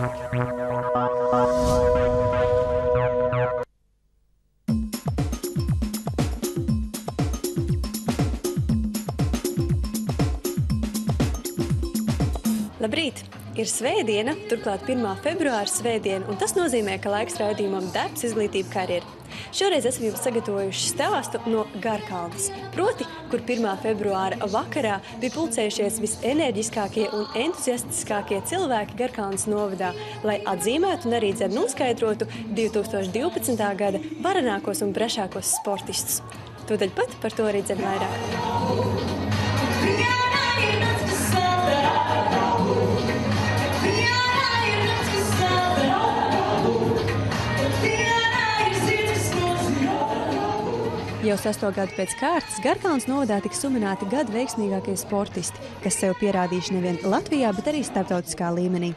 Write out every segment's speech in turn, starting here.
Labrīt! Ir svētdiena, turklāt 1. februāra svētdiena, un tas nozīmē, ka laiks raidījumam Darbs, izglītība, karjera. Šoreiz esam jums sagatavojuši stāstu no Garkalnes, proti, kur 1. februāra vakarā bija pulcējušies visenerģiskākie un entuziastiskākie cilvēki Garkalnes novadā, lai atzīmētu un arī noskaidrotu 2012. gada varenākos un brašākos sportistus. Tūdaļ pat par to arī vairāk. Jau 6. gadu pēc kārtas Garkalnes novadā tika suminēti gada veiksmīgākie sportisti, kas sev pierādījuši nevien Latvijā, bet arī starptautiskā līmenī.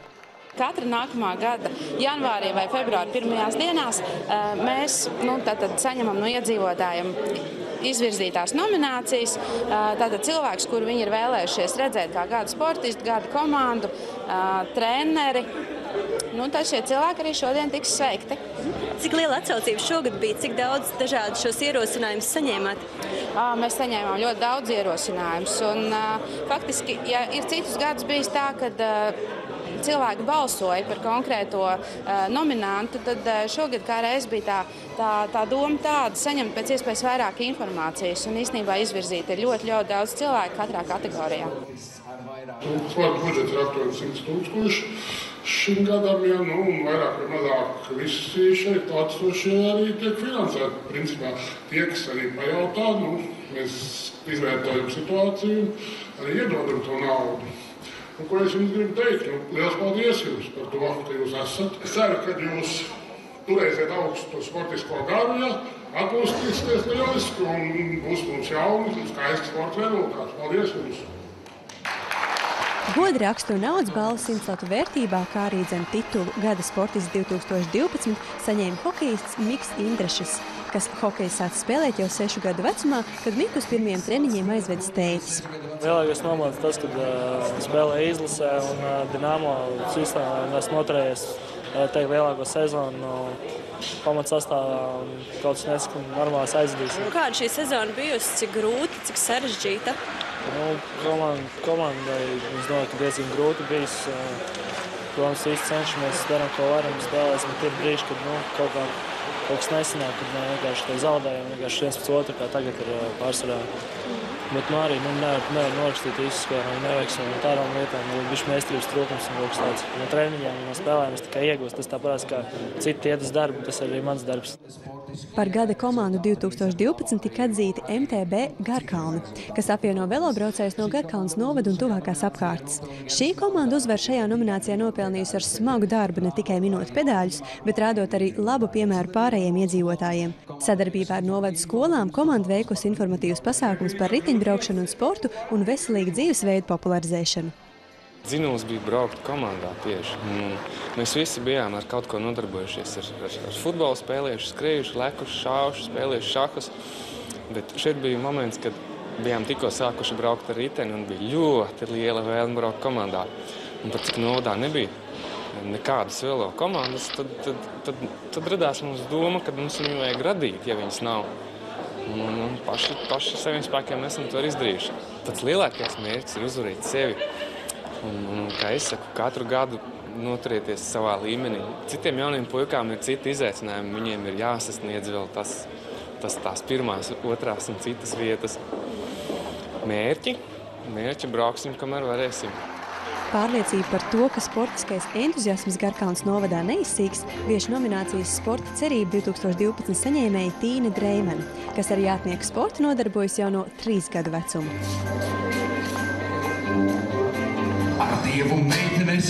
Katra nākamā gada janvārī vai februāra pirmajās dienās mēs tātad saņemam no iedzīvotājiem izvirzītās nominācijas. Tātad cilvēks, kuru viņi ir vēlējušies redzēt kā gada sportistu, gada komandu, treneri. Tad šie cilvēki arī šodien tiks sveikti. Cik liela atsaucība šogad bija? Cik daudz dažādu šos ierosinājumus saņēmāt? Mēs saņēmām ļoti daudz ierosinājumus. Un faktiski, ja ir citus gadus bijis tā, kad cilvēki balsoja par konkrēto nominantu, tad šogad kā reiz bija tā doma tāda saņemt pēc iespējas vairāk informācijas un īstenībā izvirzīt ir ļoti daudz cilvēku katrā kategorijā. Sporta budžets ir aptuveni 100 000 šim gadam, un vairāk vai mazāk visi šeit atstošie arī tiek finansēti. Principā tie, kas arī pajautā, mēs izvērtējam situāciju un arī iedodam to naudu. Ko es jums gribu teikt? Liels paldies jums par to, ka jūs esat. Es ceru, ka jūs turēsiet augstu sportisko garu, atpūstīsieties lieliski un būs mums jauni, skaisti sporta rezultāts. Paldies jums! Godrakstu un naudas balvu 100 latu vērtībā, kā arī titulu Gada sportists 2012 saņēma hokejists Miks Indrašs, kas hokeju sāca spēlēt jau 6 gadu vecumā, kad Miku uz pirmajiem treniņiem aizvedis tētis. Lielākais nomāds tas, kad spēlēja izlasē un Dinamo sistēmā un esmu noturējies lielāko sezonu pamatsastāvā un kaut kas nesaka normāls aizvedīs. Kāda šī sezona bijusi? Cik grūta, cik sarežģīta? Komandai, es domāju, ka diezgan grūti bijis. Protams, īsti cenšamies, darām, ko varam, spēlēsim. Ir brīži, kad kaut kas nesanāk, kad vienkārši to zaudējam, vienkārši viens pēc otru, kā tagad ir pārsvarā. Bet arī nevar norakstīt visus, ko neveiksmi un tādām lietām. Ir bišķi meistarības trūkums un kaut kas tāds. No treniņiem un no spēlēm es tikai iegūst. Tas tā parās, kā citi iet uz darbu, tas arī mans darbs. Par gada komandu 2012 tika atzīti MTB Garkalne, kas apvieno velobraucējus no Garkalnes novada un tuvākās apkārtnes. Šī komanda uzvaru šajā nominācijā nopelnījusi ar smagu darbu, ne tikai minot pedāļus, bet rādot arī labu piemēru pārējiem iedzīvotājiem. Sadarbībā ar novadu skolām komanda veikusi informatīvus pasākumus par riteņbraukšanu un sportu un veselīgu dzīvesveidu popularizēšanu. Dzinums bija braukt komandā tieši. Mēs visi bijām ar kaut ko nodarbojušies. Ar futbolu spēlējuši, skrējuši, lekuši, šāvuši, spēlējuši šahus. Bet šeit bija moments, kad bijām tikko sākuši braukt ar riteni un bija ļoti liela vēlme braukt komandā. Un pat cik novadā nebija nekādas velo komandas, tad radās mums doma, ka mums viņu vajag radīt, ja viņas nav. Un paši saviem spēkiem esam to izdarījuši. Pats lielākais mērķis ir uzvarēt sevi. Un, kā es saku, katru gadu noturieties savā līmenī. Citiem jauniem puikām ir citi izaicinājumi. Viņiem ir jāsasniedz vēl tās pirmās, otrās un citas vietas. Mērķi brauksim, kamēr varēsim. Pārliecība par to, ka sportiskais entuziasms Garkalnes novadā neizsīks, vieš nominācijas Sporta cerība 2012 saņēmēja Tīna Dreimane, kas ar jātnieku sportu nodarbojas jau no 3 gadu vecuma. Ar Dievu meitenes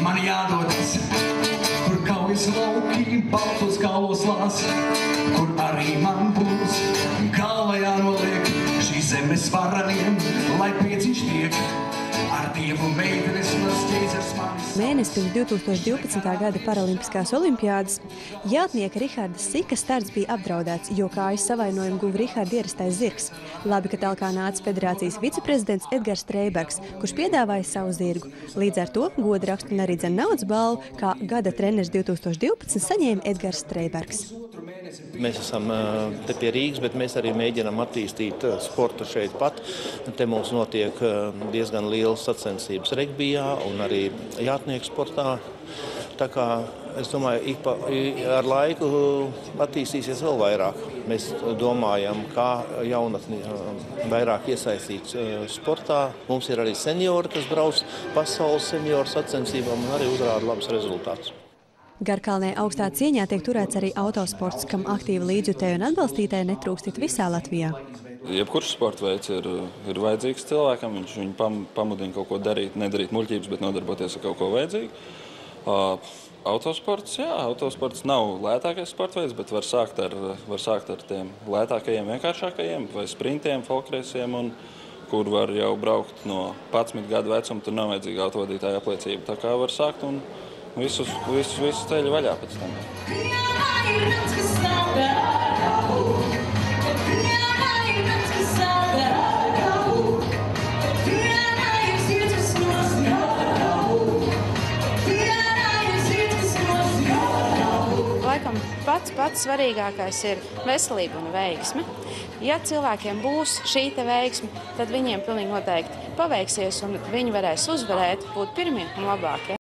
man jādodas, kur kaujas lauki, baltos kalos lās, kur arī man būs galva jānoliek šīs zemes varaniem, lai pieciņš tiek. Ar Dievu meitenes mans ķēzers manis mēnesi pirms 2012. gada Paralimpiskās olimpiādas, jātnieka Riharda Sika starts bija apdraudēts, jo kājas savainojumu guva Riharda ierastais zirgs. Labi, ka talkā nāca federācijas viceprezidents Edgars Streibergs, kurš piedāvāja savu zirgu. Līdz ar to goda rakstu un arī naudas balvu, kā gada treneris 2012 saņēma Edgars Streibergs. Mēs esam te pie Rīgas, bet mēs arī mēģinām attīstīt sportu šeit pat. Te mums notiek diezgan lielas sacensības regbijā un arī jātnieku sportā. Tā kā es domāju, ar laiku attīstīsies vēl vairāk. Mēs domājam, kā jaunatni vairāk iesaistīt sportā. Mums ir arī seniori, kas brauc pasaules senioru sacensībām un arī uzrāda labus rezultātus. Garkalnē augstā cieņā tiek turēts arī autosports, kam aktīvi līdzjutēji un atbalstītāji netrūkstit visā Latvijā. Jebkurš sporta veids ir vajadzīgs cilvēkam, viņš viņu pamudina kaut ko darīt, nedarīt muļķības, bet nodarboties ar kaut ko vajadzīgu. Autosports nav lētākais sporta veids, bet var sākt ar tiem lētākajiem, vienkāršākajiem, vai sprintiem, folkreisiem, kur var jau braukt no 11 gadu vecuma, tur nav vajadzīga autovadītāja apliecība. Tā kā var sākt un visus ceļu vaļā pēc tam. Laikam pats svarīgākais ir veselība un veiksme. Ja cilvēkiem būs šī veiksme, tad viņiem pilnīgi noteikti paveiksies un viņi varēs uzvarēt, būt pirmie un labākie.